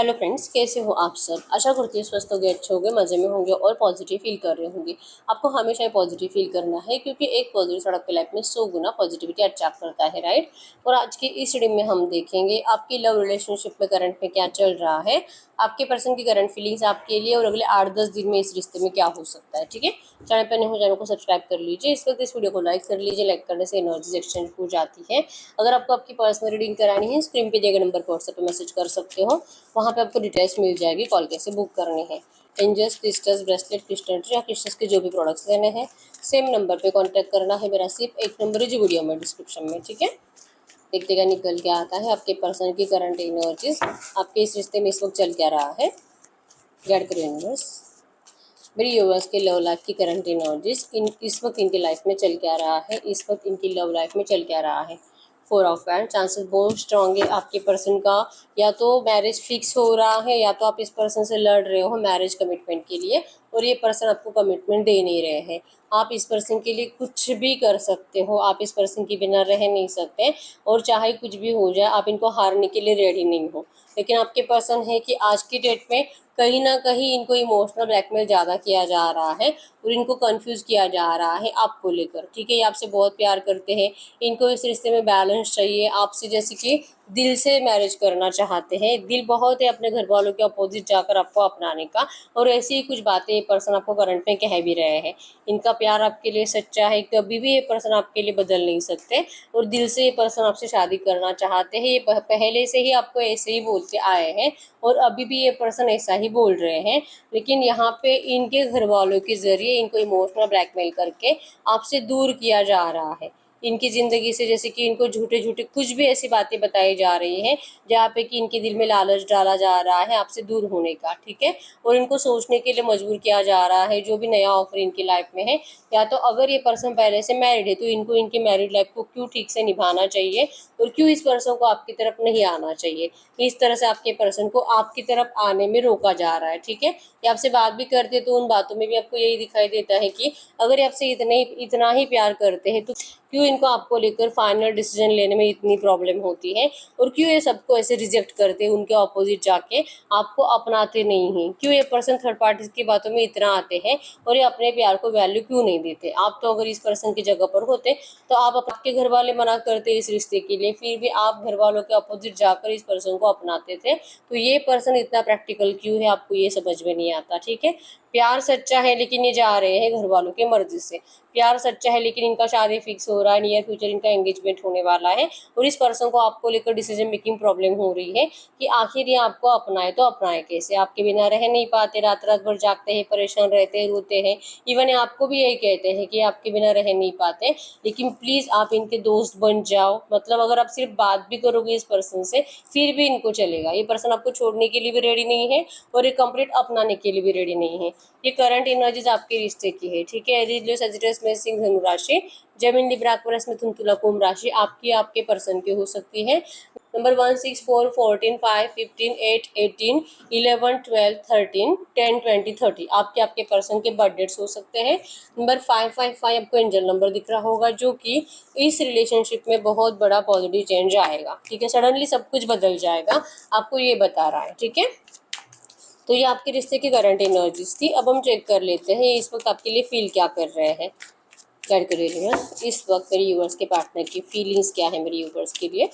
Hello friends, कैसे हो आप सब। आशा करती हूँ स्वस्थ होंगे, अच्छे होंगे, मज़े में होंगे और पॉजिटिव फील कर रहे होंगे। आपको हमेशा ही पॉजिटिव फील करना है क्योंकि एक पॉजिटिव सड़क पे लाइफ में 100 गुना पॉजिटिविटी अट्रैक्ट करता है, राइट। और आज की इस रीडिंग में हम देखेंगे आपकी लव रिलेशनशिप में करंट में क्या चल रहा है, आपके पर्सन की करंट फीलिंग्स आपके लिए और अगले 8-10 दिन में इस रिश्ते में क्या हो सकता है। ठीक है, चैनल पर नए हो चैनल को सब्सक्राइब कर लीजिए। इस वक्त इस वीडियो को लाइक कर लीजिए। लाइक करने से एनर्जी एक्सचेंज हो जाती है। अगर आपको आपकी पर्सनल रीडिंग करानी है, स्क्रीन पे दिए गए नंबर पर व्हाट्सएप पे मैसेज कर सकते हो। वहाँ पे आपको डिटेल्स मिल जाएगी, कॉल कैसे बुक करनी है। एंजल्स, क्रिस्टल्स, ब्रेसलेट, क्रिस्टल या क्रिस्टल्स के जो भी प्रोडक्ट्स लेने हैं सेम नंबर पे कांटेक्ट करना है। मेरा सिर्फ एक नंबर है जो वीडियो में डिस्क्रिप्शन में, ठीक है। देखते निकल के आता है आपके पर्सन की करंट एनर्जीज, आपके इस रिश्ते में इस वक्त चल क्या रहा है। गाइड करो यूनिवर्स, मेरी यूनिवर्स के लव लाइफ की करंट एनर्जीज इस वक्त इनकी लाइफ में चल क्या रहा है, इस वक्त इनकी लव लाइफ में चल क्या रहा है। 4 ऑफ वैंड, चांसेस बहुत स्ट्रांग है आपके पर्सन का या तो मैरिज फिक्स हो रहा है या तो आप इस पर्सन से लड़ रहे हो मैरिज कमिटमेंट के लिए और ये पर्सन आपको कमिटमेंट दे नहीं रहे हैं। आप इस पर्सन के लिए कुछ भी कर सकते हो, आप इस पर्सन के बिना रह नहीं सकते और चाहे कुछ भी हो जाए आप इनको हारने के लिए रेडी नहीं हो। लेकिन आपके पर्सन है कि आज की डेट में कहीं ना कहीं इनको इमोशनल ब्लैकमेल ज़्यादा किया जा रहा है और इनको कंफ्यूज किया जा रहा है आपको लेकर। ठीक है, ये आपसे बहुत प्यार करते हैं, इनको इस रिश्ते में बैलेंस चाहिए आपसे, जैसे कि दिल से मैरिज करना चाहते हैं। दिल बहुत है अपने घर वालों के अपोजिट जाकर आपको अपनाने का, और ऐसी ही कुछ बातें ये पर्सन आपको करंट में कह भी रहे हैं। इनका प्यार आपके लिए सच्चा है, कभी भी ये पर्सन आपके लिए बदल नहीं सकते और दिल से ये पर्सन आपसे शादी करना चाहते हैं। ये पहले से ही आपको ऐसे ही बोलते आए हैं और अभी भी ये पर्सन ऐसा ही बोल रहे हैं। लेकिन यहाँ पे इनके घर वालों के जरिए इनको इमोशनल ब्लैकमेल करके आपसे दूर किया जा रहा है इनकी ज़िंदगी से। जैसे कि इनको झूठे झूठे कुछ भी ऐसी बातें बताई जा रही हैं जहाँ पे कि इनके दिल में लालच डाला जा रहा है आपसे दूर होने का। ठीक है, और इनको सोचने के लिए मजबूर किया जा रहा है जो भी नया ऑफर इनकी लाइफ में है। या तो अगर ये पर्सन पहले से मैरिड है तो इनको इनकी मैरिड लाइफ को क्यों ठीक से निभाना चाहिए और क्यों इस पर्सन को आपकी तरफ नहीं आना चाहिए। इस तरह से आपके पर्सन को आपकी तरफ आने में रोका जा रहा है। ठीक है, ये आपसे बात भी करते तो उन बातों में भी आपको यही दिखाई देता है कि अगर ये आपसे इतना ही प्यार करते हैं तो क्यों इनको आपको लेकर फाइनल डिसीजन लेने में इतनी प्रॉब्लम होती है और क्यों ये सबको ऐसे रिजेक्ट करते हैं, उनके ऑपोजिट जाके आपको अपनाते नहीं हैं। क्यों ये पर्सन थर्ड पार्टी की बातों में इतना आते हैं और ये अपने प्यार को वैल्यू क्यों नहीं देते। आप तो अगर इस पर्सन की जगह पर होते तो आप आपके घर वाले मना करते इस रिश्ते के लिए, फिर भी आप घर वालों के अपोजिट जाकर इस पर्सन को अपनाते थे। तो ये पर्सन इतना प्रैक्टिकल क्यों है आपको ये समझ में नहीं आता। ठीक है, प्यार सच्चा है लेकिन ये जा रहे हैं घर वालों के मर्जी से। प्यार सच्चा है लेकिन इनका शादी फिक्स हो रहा है, नियर फ्यूचर इनका एंगेजमेंट होने वाला है और इस पर्सन को आपको लेकर डिसीजन मेकिंग प्रॉब्लम हो रही है कि आखिर ये आपको अपनाए तो अपनाए कैसे। आपके बिना रह नहीं पाते, रात रात भर जागते हैं, परेशान रहते हैं, रोते हैं। इवन आपको भी यही कहते हैं कि आपके बिना रह नहीं पाते। लेकिन प्लीज़ आप इनके दोस्त बन जाओ, मतलब अगर आप सिर्फ बात भी करोगे इस पर्सन से फिर भी इनको चलेगा। ये पर्सन आपको छोड़ने के लिए भी रेडी नहीं है और ये कंप्लीट अपनाने के लिए भी रेडी नहीं है। ये करंट एनर्जीज आपके रिश्ते की है। ठीक है, एरीज, सजिटस में सिंह, धनु राशि, जमीन, लिब्रा, एक्वेरियस, मिथुन, तुला, कुंभ राशि आपकी आपके पर्सन की हो सकती है। नंबर 1, 6, 4, 14, 5, 15, 8, 18, 11, 12, 13, 10, 20, 30 आपके पर्सन के बर्थ डेट्स हो सकते हैं। नंबर 555 आपको एंजल नंबर दिख रहा होगा जो कि इस रिलेशनशिप में बहुत बड़ा पॉजिटिव चेंज आएगा। ठीक है, सडनली सब कुछ बदल जाएगा, आपको ये बता रहा है। ठीक है, तो ये आपके रिश्ते की करंट एनर्जीज थी। अब हम चेक कर लेते हैं इस वक्त आपके लिए फील क्या कर रहे हैं। गाइड करिए यूनिवर्स, इस वक्त मेरे यूनिवर्स के पार्टनर की फीलिंग्स क्या है मेरे यूनिवर्स के लिए।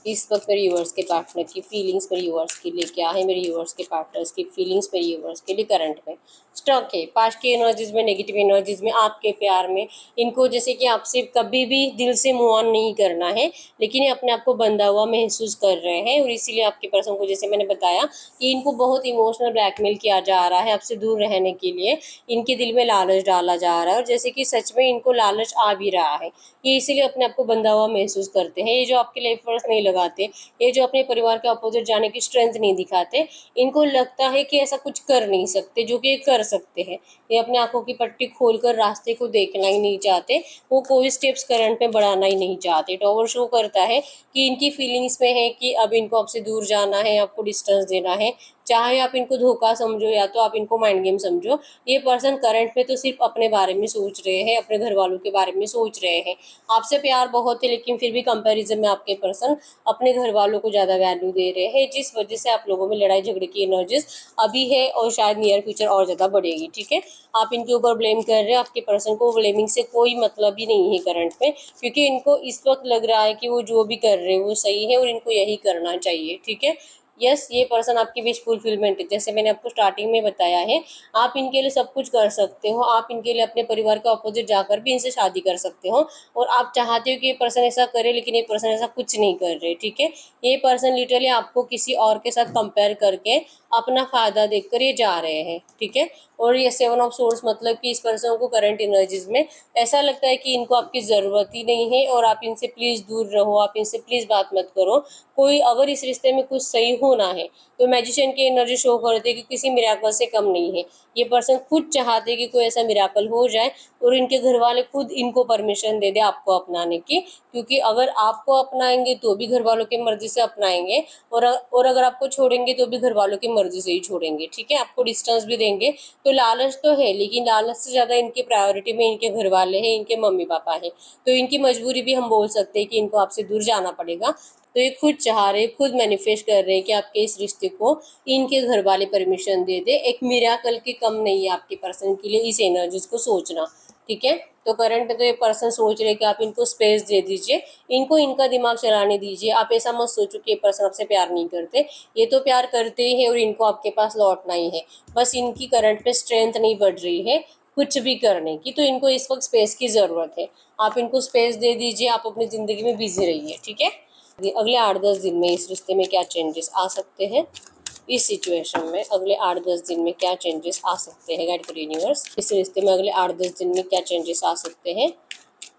इस वक्त मेरे यूवर्स के पार्टनर की फीलिंग्स मेरे यूवर्स के लिए क्या है, मेरे यूवर्स के पार्टनर्स की फीलिंग्स मेरे यूवर्स के लिए करंट में स्टॉक है। पास्ट की एनर्जीज में, नेगेटिव एनर्जीज में, आपके प्यार में इनको जैसे कि आपसे कभी भी दिल से मूव ऑन नहीं करना है लेकिन ये अपने आप को बंधा हुआ महसूस कर रहे हैं और इसीलिए आपके पर्सन को, जैसे मैंने बताया कि इनको बहुत इमोशनल ब्लैकमेल किया जा रहा है आपसे दूर रहने के लिए। इनके दिल में लालच डाला जा रहा है और जैसे कि सच में इनको लालच आ भी रहा है, ये इसीलिए अपने आप को बंधा हुआ महसूस करते हैं। ये जो आपके लाइफ वर्स नहीं लगाते, ये जो अपने परिवार के अपोजिट जाने की स्ट्रेंथ नहीं दिखाते, इनको लगता है कि ऐसा कुछ कर नहीं सकते जो कि ये कर सकते हैं। ये अपने आंखों की पट्टी खोलकर रास्ते को देखना ही नहीं चाहते, वो कोई स्टेप्स करंट में बढ़ाना ही नहीं चाहते। टॉवर शो करता है कि इनकी फीलिंग्स में है कि अब इनको आपसे दूर जाना है, आपको डिस्टेंस देना है, चाहे आप इनको धोखा समझो या तो आप इनको माइंड गेम समझो, ये पर्सन करंट में तो सिर्फ अपने बारे में सोच रहे हैं, अपने घर वालों के बारे में सोच रहे हैं। आपसे प्यार बहुत है लेकिन फिर भी कंपैरिजन में आपके पर्सन अपने घर वालों को ज़्यादा वैल्यू दे रहे हैं, जिस वजह से आप लोगों में लड़ाई झगड़े की एनर्जीज अभी है और शायद नियर फ्यूचर और ज़्यादा बढ़ेगी। ठीक है, आप इनके ऊपर ब्लेम कर रहे हैं, आपके पर्सन को ब्लेमिंग से कोई मतलब ही नहीं है करंट में, क्योंकि इनको इस वक्त लग रहा है कि वो जो भी कर रहे हैं वो सही है और इनको यही करना चाहिए। ठीक है, यस, ये पर्सन आपकी विश फुलफिलमेंट है। जैसे मैंने आपको स्टार्टिंग में बताया है, आप इनके लिए सब कुछ कर सकते हो, आप इनके लिए अपने परिवार के अपोजिट जाकर भी इनसे शादी कर सकते हो, और आप चाहते हो कि ये पर्सन ऐसा करे, लेकिन ये पर्सन ऐसा कुछ नहीं कर रहे। ठीक है, ये पर्सन लिटरली आपको किसी और के साथ कंपेयर करके अपना फायदा देखकर ये जा रहे हैं। ठीक है, और ये 7 ऑफ सोर्स मतलब कि इस पर्सन को करंट एनर्जीज में ऐसा लगता है कि इनको आपकी ज़रूरत ही नहीं है और आप इनसे प्लीज़ दूर रहो, आप इनसे प्लीज़ बात मत करो। कोई अगर इस रिश्ते में कुछ सही होना है तो मैजिशियन की एनर्जी शो करते हैं कि किसी मिराकल से कम नहीं है। ये पर्सन खुद चाहते हैं कि कोई ऐसा मिराकल हो जाए और इनके घर वाले खुद इनको परमिशन दे दे आपको अपनाने की, क्योंकि अगर आपको अपनाएंगे तो भी घर वालों की मर्जी से अपनाएंगे, और अगर आपको छोड़ेंगे तो भी घर वालों की मर्जी से ही छोड़ेंगे। ठीक है, आपको डिस्टेंस भी देंगे। तो लालच तो है, लेकिन लालच से ज़्यादा इनकी प्रायोरिटी में इनके घर वाले हैं, इनके मम्मी पापा हैं। तो इनकी मजबूरी भी हम बोल सकते हैं कि इनको आपसे दूर जाना पड़ेगा। तो ये खुद चाह रहे, खुद मैनिफेस्ट कर रहे हैं कि आपके इस रिश्ते को इनके घर वाले परमिशन दे दे। एक मिराकल के कम नहीं है आपके पर्सन के लिए इस एनर्जीज को सोचना। ठीक है, तो करंट में तो ये पर्सन सोच रहे कि आप इनको स्पेस दे दीजिए, इनको इनका दिमाग चलाने दीजिए। आप ऐसा मत सोचो कि ये पर्सन आपसे प्यार नहीं करते, ये तो प्यार करते ही है और इनको आपके पास लौटना ही है। बस इनकी करंट में स्ट्रेंथ नहीं बढ़ रही है कुछ भी करने की, तो इनको इस वक्त स्पेस की ज़रूरत है। आप इनको स्पेस दे दीजिए, आप अपनी ज़िंदगी में बिजी रहिए। ठीक है, अगले 8-10 दिन में इस रिश्ते में क्या चेंजेस आ सकते हैं, इस सिचुएशन में अगले 8-10 दिन में क्या चेंजेस आ सकते हैं, गाइड करिए यूनिवर्स। इस रिश्ते में अगले 8-10 दिन में क्या चेंजेस आ सकते हैं।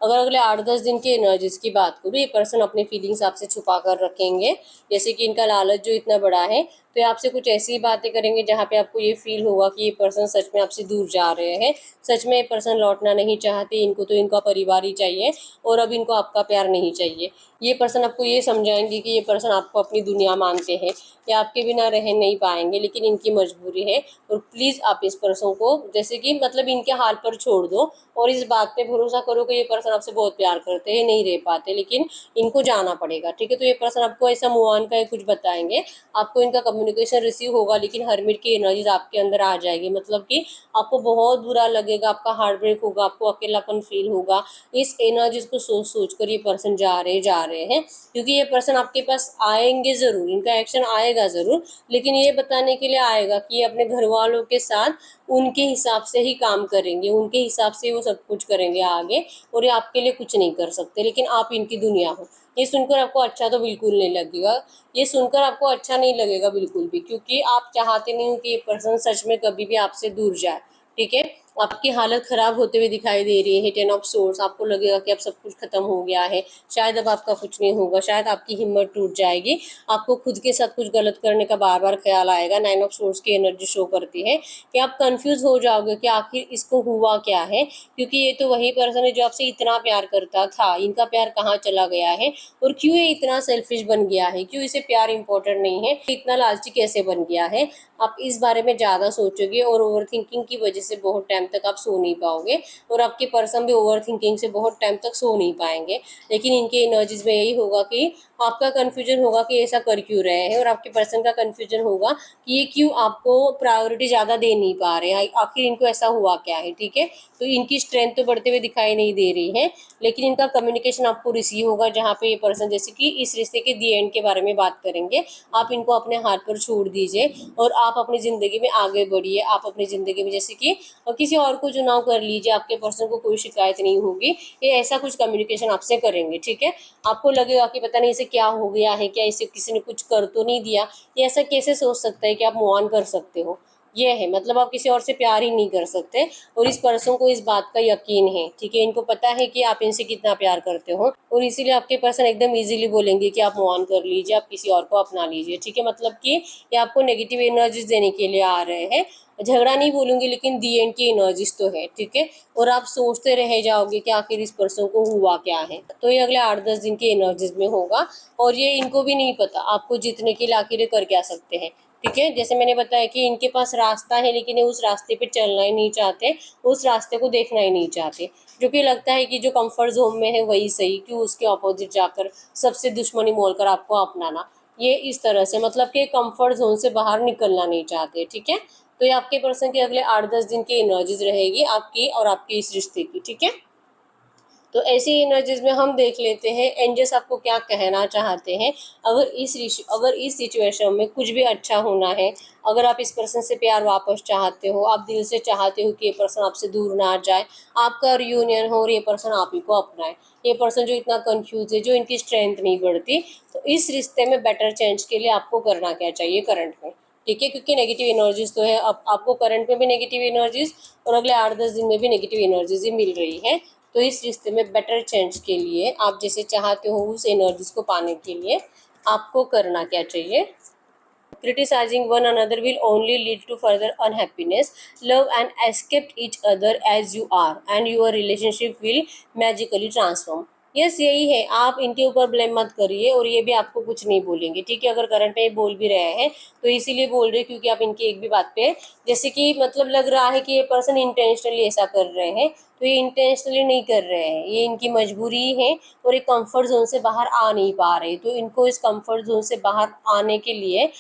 अगर अगले 8-10 दिन की एनर्जीज की बात करूँ, ये पर्सन अपनी फीलिंग्स आपसे छुपा कर रखेंगे। जैसे कि इनका लालच जो इतना बड़ा है, तो ये आपसे कुछ ऐसी बातें करेंगे जहाँ पे आपको ये फील होगा कि ये पर्सन सच में आपसे दूर जा रहे हैं, सच में ये पर्सन लौटना नहीं चाहते, इनको तो इनका परिवार ही चाहिए और अब इनको आपका प्यार नहीं चाहिए। ये पर्सन आपको ये समझाएंगे कि ये पर्सन आपको अपनी दुनिया मानते हैं, या आपके बिना रह नहीं पाएंगे, लेकिन इनकी मजबूरी है। और प्लीज़ आप इस पर्सन को जैसे कि मतलब इनके हाल पर छोड़ दो और इस बात पे भरोसा करो कि ये पर्सन आपसे बहुत प्यार करते हैं, नहीं रह पाते, लेकिन इनको जाना पड़ेगा। ठीक है, तो ये पर्सन आपको ऐसा मूव ऑन का कुछ बताएंगे, आपको इनका कम्युनिकेशन रिसीव होगा, लेकिन हरमिट की एनर्जीज आपके अंदर आ जाएगी। मतलब कि आपको बहुत बुरा लगेगा, आपका हार्ट ब्रेक होगा, आपको अकेलापन फील होगा। इस एनर्जीज को सोच सोच कर ये पर्सन जा रहे हैं, क्योंकि ये पर्सन आपके पास आएंगे ज़रूर, इनका एक्शन आएगा ज़रूर, लेकिन ये बताने के लिए आएगा कि ये अपने घर वालों के साथ उनके हिसाब से ही काम करेंगे, उनके हिसाब से वो सब कुछ करेंगे आगे, और ये आपके लिए कुछ नहीं कर सकते, लेकिन आप इनकी दुनिया हो। ये सुनकर आपको अच्छा तो बिल्कुल नहीं लगेगा, ये सुनकर आपको अच्छा नहीं लगेगा बिल्कुल भी, क्योंकि आप चाहते नहीं हो कि ये पर्सन सच में कभी भी आपसे दूर जाए। ठीक है, आपकी हालत खराब होते हुए दिखाई दे रही है। 10 ऑफ सोर्स, आपको लगेगा कि अब सब कुछ खत्म हो गया है, शायद अब आपका कुछ नहीं होगा, शायद आपकी हिम्मत टूट जाएगी, आपको खुद के साथ कुछ गलत करने का बार बार ख्याल आएगा। 9 ऑफ सोर्स की एनर्जी शो करती है कि आप कंफ्यूज हो जाओगे कि आखिर इसको हुआ क्या है, क्योंकि ये तो वही पर्सन है जो आपसे इतना प्यार करता था, इनका प्यार कहाँ चला गया है, और क्यों ये इतना सेल्फिश बन गया है, क्यों इसे प्यार इंपॉर्टेंट नहीं है, इतना लालची कैसे बन गया है। आप इस बारे में ज़्यादा सोचोगे और ओवर थिंकिंग की वजह से बहुत टाइम तक आप सो नहीं पाओगे, और आपके पर्सन भी ओवर थिंकिंग से बहुत टाइम तक सो नहीं पाएंगे। लेकिन इनके एनर्जीज में यही होगा कि आपका कन्फ्यूजन होगा कि ऐसा कर क्यों रहे हैं, और आपके पर्सन का कन्फ्यूजन होगा कि ये क्यों आपको प्रायोरिटी ज़्यादा दे नहीं पा रहे हैं, आखिर इनको ऐसा हुआ क्या है। ठीक है, तो इनकी स्ट्रेंथ तो बढ़ते हुए दिखाई नहीं दे रही है, लेकिन इनका कम्युनिकेशन आपको रिसीव होगा, जहाँ पे ये पर्सन जैसे कि इस रिश्ते के दी एंड के बारे में बात करेंगे। आप इनको अपने हाथ पर छोड़ दीजिए और आप अपनी ज़िंदगी में आगे बढ़िए। आप अपनी ज़िंदगी में जैसे कि किसी और को चुनाव कर लीजिए, आपके पर्सन को कोई शिकायत नहीं होगी, ये ऐसा कुछ कम्युनिकेशन आपसे करेंगे। ठीक है, आपको लगेगा कि पता नहीं इसे क्या हो गया है, क्या इसे किसी ने कुछ कर तो नहीं दिया, ये ऐसा कैसे सोच सकता है कि आप मूव ऑन कर सकते हो। ये है मतलब आप किसी और से प्यार ही नहीं कर सकते, और इस पर्सन को इस बात का यकीन है। ठीक है, इनको पता है कि आप इनसे कितना प्यार करते हो, और इसीलिए आपके पर्सन एकदम इजीली बोलेंगे कि आप मूव ऑन कर लीजिए, आप किसी और को अपना लीजिए। ठीक है, मतलब कि ये आपको नेगेटिव एनर्जीज देने के लिए आ रहे हैं। झगड़ा नहीं बोलूंगी, लेकिन दी एंड की एनर्जीज तो है। ठीक है, और आप सोचते रह जाओगे कि आखिर इस पर्सन को हुआ क्या है। तो ये अगले 8-10 दिन की एनर्जीज में होगा, और ये इनको भी नहीं पता आपको जीतने के लिए आखिर ये कर क्या सकते हैं। ठीक है। जैसे मैंने बताया कि इनके पास रास्ता है लेकिन ये उस रास्ते पे चलना ही नहीं चाहते, उस रास्ते को देखना ही नहीं चाहते, जो कि लगता है कि जो कंफर्ट जोन में है वही सही, क्यों उसके अपोजिट जाकर सबसे दुश्मनी मोल कर आपको अपनाना। ये इस तरह से मतलब कि कंफर्ट जोन से बाहर निकलना नहीं चाहते। ठीक है। तो ये आपके पर्सन के अगले 8-10 दिन की एनर्जीज रहेगी आपकी और आपके इस रिश्ते की। ठीक है। तो ऐसी एनर्जीज में हम देख लेते हैं एंजल्स आपको क्या कहना चाहते हैं। अगर इस सिचुएशन में कुछ भी अच्छा होना है, अगर आप इस पर्सन से प्यार वापस चाहते हो, आप दिल से चाहते हो कि ये पर्सन आपसे दूर ना जाए, आपका रियूनियन हो और ये पर्सन आप ही को अपनाए, ये पर्सन जो इतना कंफ्यूज है, जो इनकी स्ट्रेंथ नहीं बढ़ती, तो इस रिश्ते में बेटर चेंज के लिए आपको करना क्या चाहिए करंट में। ठीक है। क्योंकि नेगेटिव एनर्जीज तो है, अब आपको करंट में भी नेगेटिव एनर्जीज और अगले 8-10 दिन में भी नेगेटिव एनर्जीज ही मिल रही है। तो इस रिश्ते में बेटर चेंज के लिए आप जैसे चाहते हो उस एनर्जीज को पाने के लिए आपको करना क्या चाहिए। Criticizing one another will only lead to further unhappiness. Love and accept each other as you are, and your relationship will magically transform. Yes यही है, आप इनके ऊपर ब्लेम मत करिए और ये भी आपको कुछ नहीं बोलेंगे। ठीक है। अगर करंट में बोल भी रहे हैं तो इसीलिए बोल रहे हैं क्योंकि आप इनकी एक भी बात पे जैसे कि मतलब लग रहा है कि ये पर्सन इंटेंशनली ऐसा कर रहे हैं, तो ये इंटेंशनली नहीं कर रहे हैं, ये इनकी मजबूरी है और एक कंफर्ट जोन से बाहर आ नहीं पा रहे। तो इनको इस कंफर्ट जोन से बाहर आने के लिए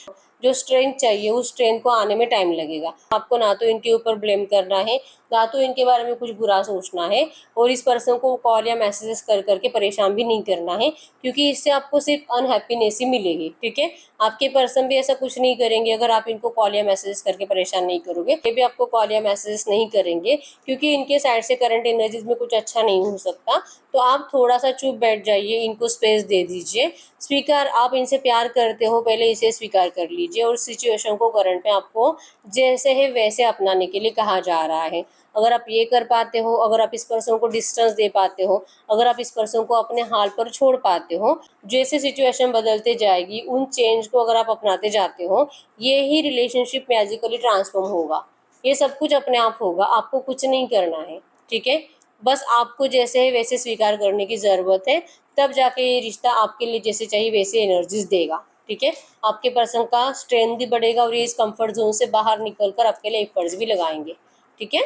जो स्ट्रेंथ चाहिए उस स्ट्रेंथ को आने में टाइम लगेगा। आपको ना तो इनके ऊपर ब्लेम करना है, ना तो इनके बारे में कुछ बुरा सोचना है, और इस पर्सन को कॉल या मैसेजेस कर करके परेशान भी नहीं करना है, क्योंकि इससे आपको सिर्फ अनहैप्पीनेस ही मिलेगी। ठीक है। आपके पर्सन भी ऐसा कुछ नहीं करेंगे अगर आप इनको कॉल या मैसेजेस करके परेशान नहीं करोगे, ये भी आपको कॉल या मैसेजेस नहीं करेंगे, क्योंकि इनके साइड से करंट एनर्जीज में कुछ अच्छा नहीं हो सकता। तो आप थोड़ा सा चुप बैठ जाइए, इनको स्पेस दे दीजिए। स्वीकार, आप इनसे प्यार करते हो, पहले इसे स्वीकार कर लीजिए और सिचुएशन को करंट में आपको जैसे है वैसे अपनाने के लिए कहा जा रहा है। अगर आप ये कर पाते हो, अगर आप इस पर्सन को डिस्टेंस दे पाते हो, अगर आप इस पर्सन को अपने हाल पर छोड़ पाते हो, जैसे सिचुएशन बदलते जाएगी उन चेंज को अगर आप अपनाते जाते हो, ये ही रिलेशनशिप मैजिकली ट्रांसफॉर्म होगा। ये सब कुछ अपने आप होगा, आपको कुछ नहीं करना है। ठीक है। बस आपको जैसे है वैसे स्वीकार करने की ज़रूरत है, तब जाके ये रिश्ता आपके लिए जैसे चाहिए वैसे एनर्जीज देगा। ठीक है। आपके पर्सन का स्ट्रेंथ भी बढ़ेगा और ये इस कंफर्ट जोन से बाहर निकलकर आपके लिए एफर्ट्स भी लगाएंगे। ठीक है।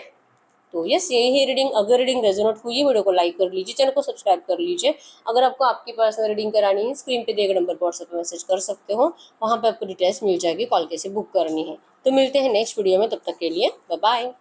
तो यस यही रीडिंग, अगर रीडिंग रेजोनेट हुई वीडियो को लाइक कर लीजिए, चैनल को सब्सक्राइब कर लीजिए। अगर आपको आपकी पर्सनल रीडिंग करानी है स्क्रीन पे दिए गए नंबर पर व्हाट्सएप पे मैसेज कर सकते हो, वहाँ पे आपको डिटेल्स मिल जाएगी, कॉल कैसे बुक करनी है। तो मिलते हैं नेक्स्ट वीडियो में, तब तक के लिए बाय बाय।